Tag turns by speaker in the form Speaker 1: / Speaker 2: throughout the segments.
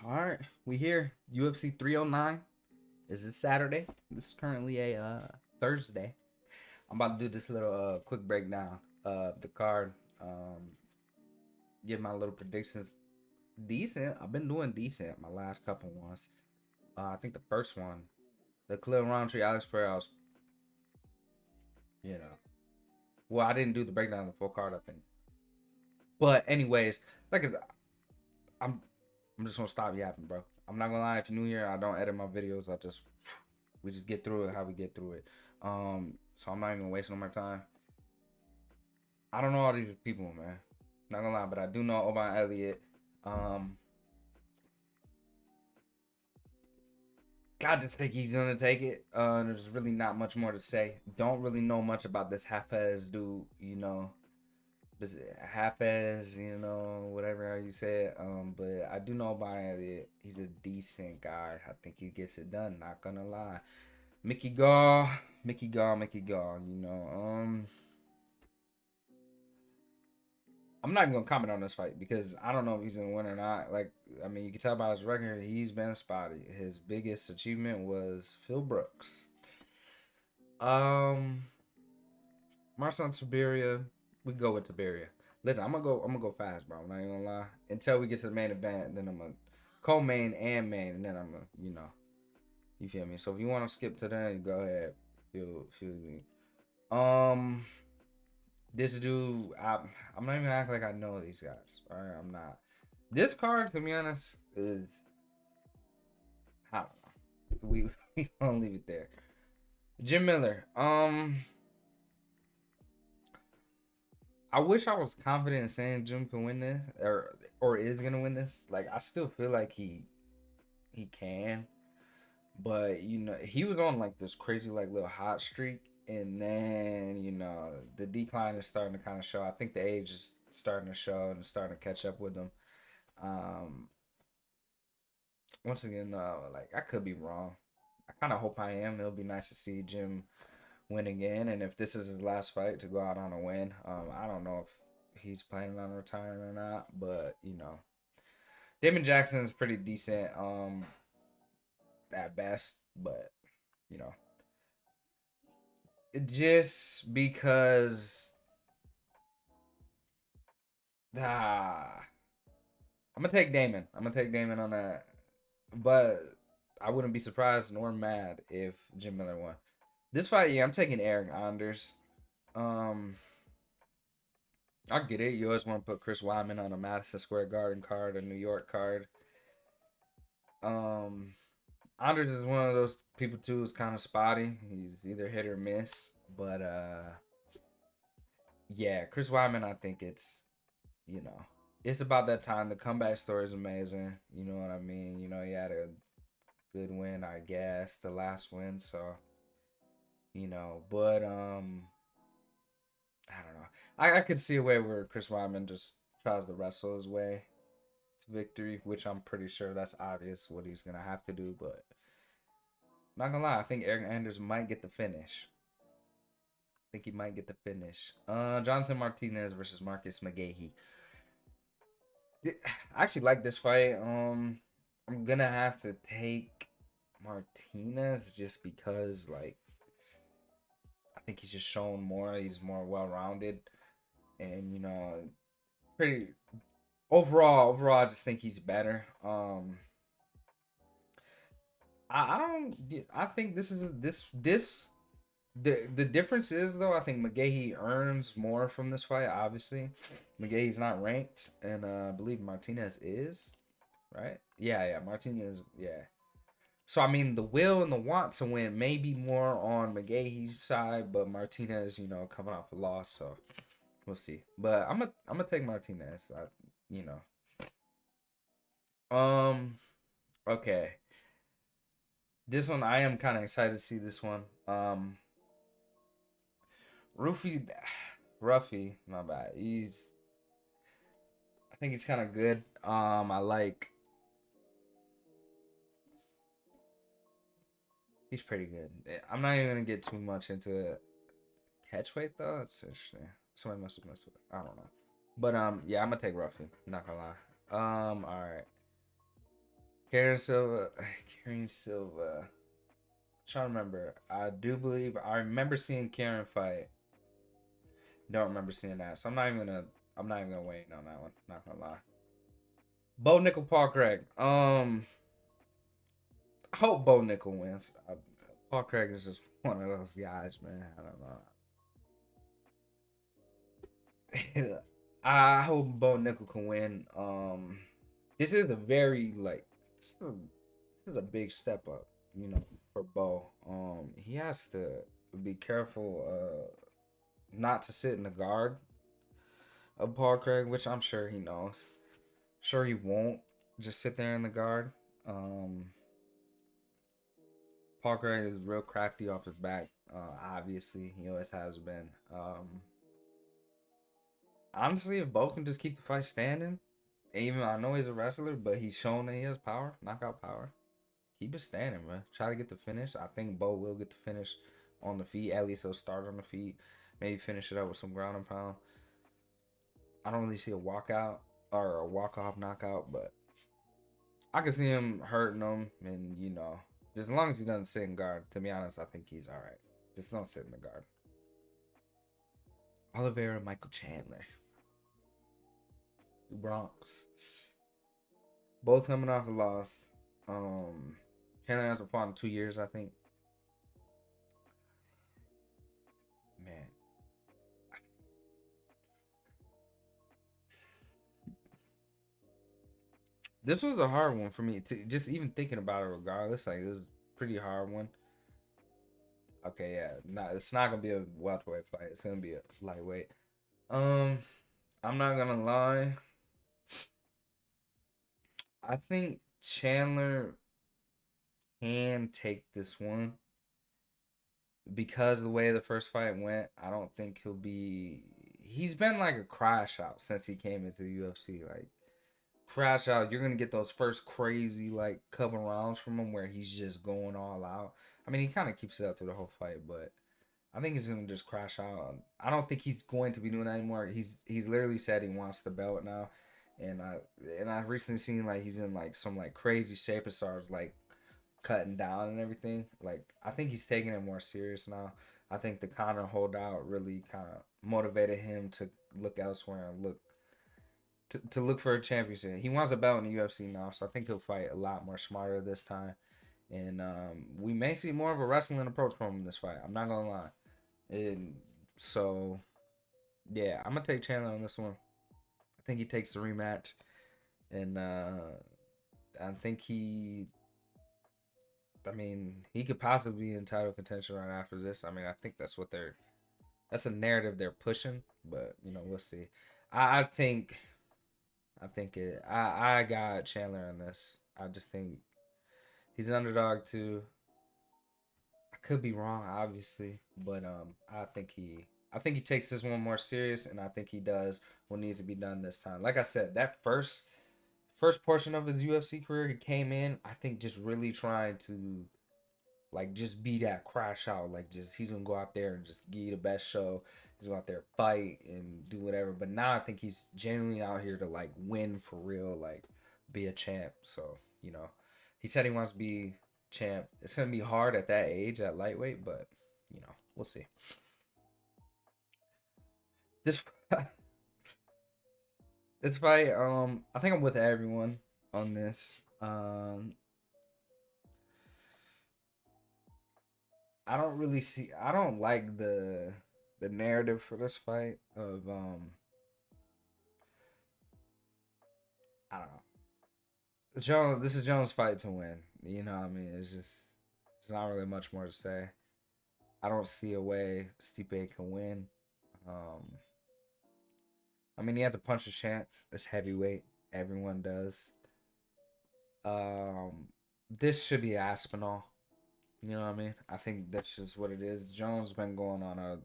Speaker 1: All right, we here. UFC 309. Is this Saturday? This is currently a Thursday. I'm about to do this little quick breakdown of the card. Give my little predictions. Decent. I've been doing decent my last couple ones. I think the first one, the Khalil Roundtree, Alex Pereira, was, you know, well, I didn't do the breakdown of the full card, I think. But anyways, like I'm, I'm just gonna stop yapping, bro. I'm not gonna lie. If you're new here, I don't edit my videos. We just get through it how we get through it. So I'm not even wasting no more time. I don't know all these people, man. Not gonna lie, but I do know Oban Elliott. Um, I just think he's gonna take it. There's really not much more to say. Don't really know much about this Hafez dude. This Hafez, whatever how you say it. But I do know Oban Elliott. He's a decent guy. I think he gets it done. Not gonna lie. Mickey Gall, Mickey Gall, Mickey Gall. I'm not even gonna comment on this fight because I don't know if he's gonna win or not. Like, I mean, you can tell by his record, he's been spotty. His biggest achievement was Phil Brooks. Um, Marcel Tiberia, we go with Tiberia. Listen, I'm gonna go fast, bro. I'm not even gonna lie. Until we get to the main event, then I'm gonna co-main and main, and then I'm gonna, you feel me. So if you want to skip to that, go ahead. Feel me. Um, this dude, I'm not even acting like I know these guys. All right, I'm not. This card, to be honest, is I don't know. We gonna leave it there. Jim Miller. I wish I was confident in saying Jim can win this or is gonna win this. Like I still feel like he can, but he was on like this crazy like little hot streak, and then the decline is starting to kind of show. I think the age is starting to show and starting to catch up with him. Um, Once again, like I could be wrong. I kind of hope I am. It'll be nice to see Jim win again, and if this is his last fight to go out on a win, I don't know if he's planning on retiring or not, but Damon Jackson is pretty decent, at best, but you know, just because ah, I'm gonna take Damon. I'm gonna take Damon on that, but I wouldn't be surprised nor mad if Jim Miller won. This fight, yeah, I'm taking Eric Anders. Um, I get it. You always want to put Chris Weidman on a Madison Square Garden card, a New York card. Um, Anders is one of those people too who's kind of spotty. He's either hit or miss. But yeah, Chris Weidman, I think it's about that time. The comeback story is amazing. You know what I mean? He had a good win, I guess, the last win. So but I don't know. I could see a way where Chris Weidman just tries to wrestle his way to victory, which I'm pretty sure that's obvious what he's gonna have to do. But not gonna lie, I think Eric Anders might get the finish. I think he might get the finish. Jonathan Martinez versus Marcus McGahee. I actually like this fight. I'm gonna have to take Martinez just because, like, I think he's just shown more. He's more well rounded, and pretty overall. Overall, I just think he's better. I don't. I think this is this. The difference is though I think McGahee earns more from this fight. Obviously, McGahee's not ranked, and I believe Martinez is, right? Yeah, Martinez, yeah. So I mean, the will and the want to win may be more on McGahee's side, but Martinez, coming off a loss, so we'll see. But I'm gonna take Martinez. You um, okay. This one I am kind of excited to see this one. Rufi, Ruffy, my bad. I think he's kind of good. He's pretty good. I'm not even gonna get too much into catch weight though. It's interesting. Somebody must have messed with it. I don't know. But yeah, I'm gonna take Ruffy. Not gonna lie. All right. Karen Silva, Karen Silva. Trying to remember. I do believe I remember seeing Karen fight. Don't remember seeing that, so I'm not even gonna wait on that one. Not gonna lie. Bo Nickel, Paul Craig. I hope Bo Nickel wins. Paul Craig is just one of those guys, man. I don't know. I hope Bo Nickel can win. This is a very like this is a big step up, for Bo. He has to be careful, not to sit in the guard of Paul Craig, which I'm sure he knows. Sure, he won't just sit there in the guard. Um, Paul Craig is real crafty off his back. Obviously, he always has been. Honestly, if Bo can just keep the fight standing, even I know he's a wrestler, but he's shown that he has power, knockout power. Keep it standing, man. Try to get the finish. I think Bo will get the finish on the feet. At least he'll start on the feet. Maybe finish it up with some ground and pound. I don't really see a walkout or a walk off knockout, but I can see him hurting him, and just as long as he doesn't sit in guard. To be honest, I think he's all right. Just don't sit in the guard. Oliveira, Michael Chandler, Bronx, both coming off a loss. Chandler hasn't fought in 2 years, I think. Man, this was a hard one for me to just even thinking about it. Regardless, like it was a pretty hard one. Okay, yeah, it's not gonna be a welterweight fight. It's gonna be a lightweight. Um, I'm not gonna lie. I think Chandler can take this one because of the way the first fight went. I don't think he'll be. He's been like a crash out since he came into the UFC. Like crash out, you're gonna get those first crazy like couple rounds from him where he's just going all out. I mean, he kind of keeps it up through the whole fight, but I think he's gonna just crash out. I don't think he's going to be doing that anymore. He's literally said he wants the belt now, and I've recently seen like he's in like some like crazy shape as far as like cutting down and everything. Like I think he's taking it more serious now. I think the Conor holdout really kind of motivated him to look elsewhere and to look for a championship. He wants a belt in the UFC now, so I think he'll fight a lot more smarter this time. And we may see more of a wrestling approach from him in this fight. I'm not gonna lie. And so, yeah, I'm gonna take Chandler on this one. I think he takes the rematch, and I think I mean, he could possibly be in title contention right after this. I mean, I think that's a narrative they're pushing, but we'll see. I think, I got Chandler on this. I just think he's an underdog too. I could be wrong, obviously, but I think he takes this one more serious, and I think he does what needs to be done this time. Like I said, that first portion of his UFC career, he came in, I think, just really trying to like just be that crash out. Like just he's gonna go out there and just give you the best show. He's gonna go out there fight and do whatever. But now I think he's genuinely out here to like win for real, like be a champ. So he said he wants to be champ. It's gonna be hard at that age at lightweight, but we'll see. This this fight, I think I'm with everyone on this. I don't really see. I don't like the narrative for this fight of I don't know. Jones. This is Jones' fight to win. What I mean, it's not really much more to say. I don't see a way Stipe can win. Um, I mean, he has a puncher's chance. It's heavyweight. Everyone does. Um, this should be Aspinall. You know what I mean? I think that's just what it is. Jones been going on a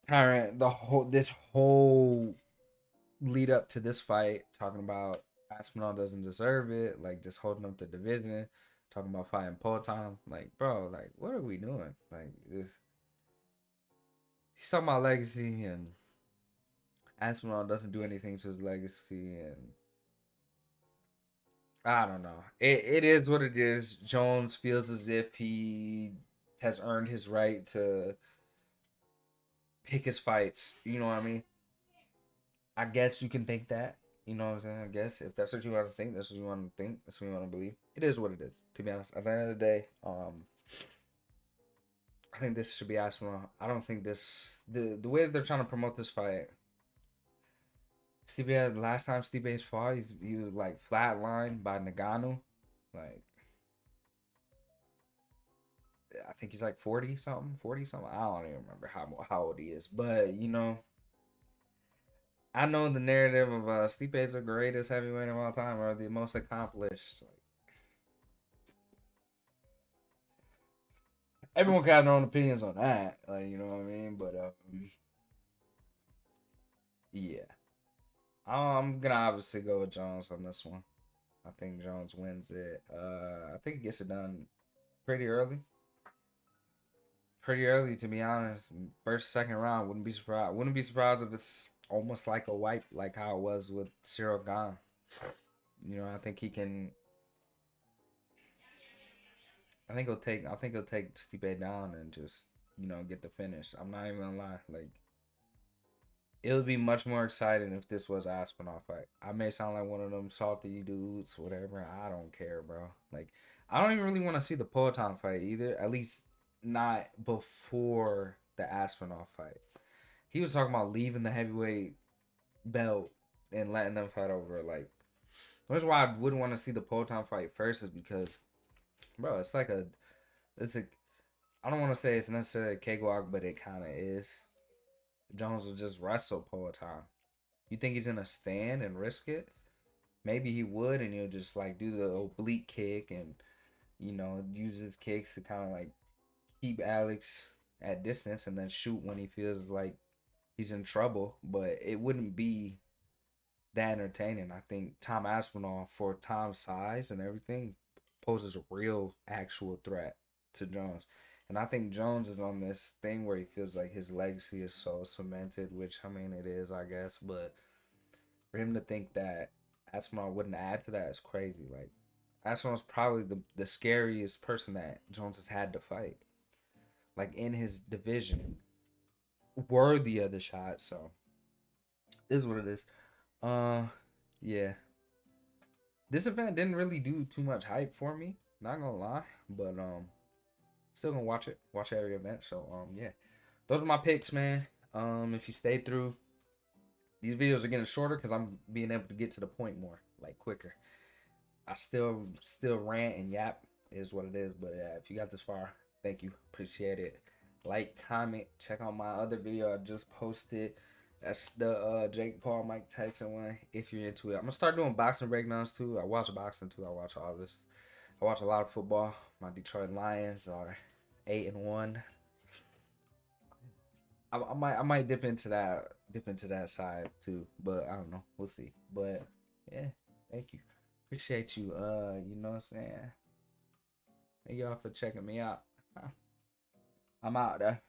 Speaker 1: current this whole lead up to this fight, talking about Aspinall doesn't deserve it, like just holding up the division, talking about fighting Poatan. Like, bro, like what are we doing? Like this he's talking about legacy, and Aspinall doesn't do anything to his legacy, and I don't know. It is what it is. Jones feels as if he has earned his right to pick his fights. You know what I mean? I guess you can think that. You know what I'm saying? I guess if that's what you want to think, that's what you want to think, that's what you want to believe. It is what it is. To be honest, at the end of the day, I think this should be Aspinall. I don't think this the way that they're trying to promote this fight. Stipe, the last time Stipe's fought, he was like flatlined by Nagano. Like I think he's like 40 something, 40 something. I don't even remember how old he is, but you know, I know the narrative of Stipe is the greatest heavyweight of all time or the most accomplished. Like, everyone can have their own opinions on that, like you know what I mean. But yeah, I'm gonna obviously go with Jones on this one. I think Jones wins it. I think he gets it done pretty early. Pretty early, to be honest. First, second round, wouldn't be surprised. Wouldn't be surprised if it's almost like a wipe, like how it was with Cyril Gane. You know, I think he can. I think he'll take Stipe down and just get the finish. I'm not even gonna lie. Like it would be much more exciting if this was Aspinall fight. I may sound like one of them salty dudes, whatever. I don't care, bro. Like I don't even really want to see the Poatan fight either. At least not before the Aspinall fight. He was talking about leaving the heavyweight belt and letting them fight over. Like that's why I wouldn't want to see the Poatan fight first, is because, bro, it's a. I don't want to say it's necessarily a cakewalk, but it kind of is. Jones will just wrestle Poatan. You think he's gonna stand and risk it? Maybe he would, and he'll just like do the oblique kick and use his kicks to kind of like keep Alex at distance and then shoot when he feels like he's in trouble. But it wouldn't be that entertaining. I think Tom Aspinall, for Tom's size and everything, poses a real actual threat to Jones. And I think Jones is on this thing where he feels like his legacy is so cemented, which I mean it is, I guess, but for him to think that Aspinall wouldn't add to that is crazy. Like Aspinall's probably the scariest person that Jones has had to fight. Like in his division, worthy of the shot. So this is what it is. Uh yeah. This event didn't really do too much hype for me, not gonna lie. But still gonna watch it. Watch every event. So yeah. Those are my picks, man. If you stay through, these videos are getting shorter because I'm being able to get to the point more, like quicker. I still rant and yap, is what it is. But yeah, if you got this far, thank you, appreciate it. Like, comment, check out my other video I just posted. That's the Jake Paul Mike Tyson one. If you're into it, I'm gonna start doing boxing breakdowns too. I watch boxing too. I watch all this. I watch a lot of football. My Detroit Lions are 8-1. I might dip into that side too, but I don't know. We'll see. But yeah, thank you. Appreciate you. You know what I'm saying? Thank y'all for checking me out. I'm out there.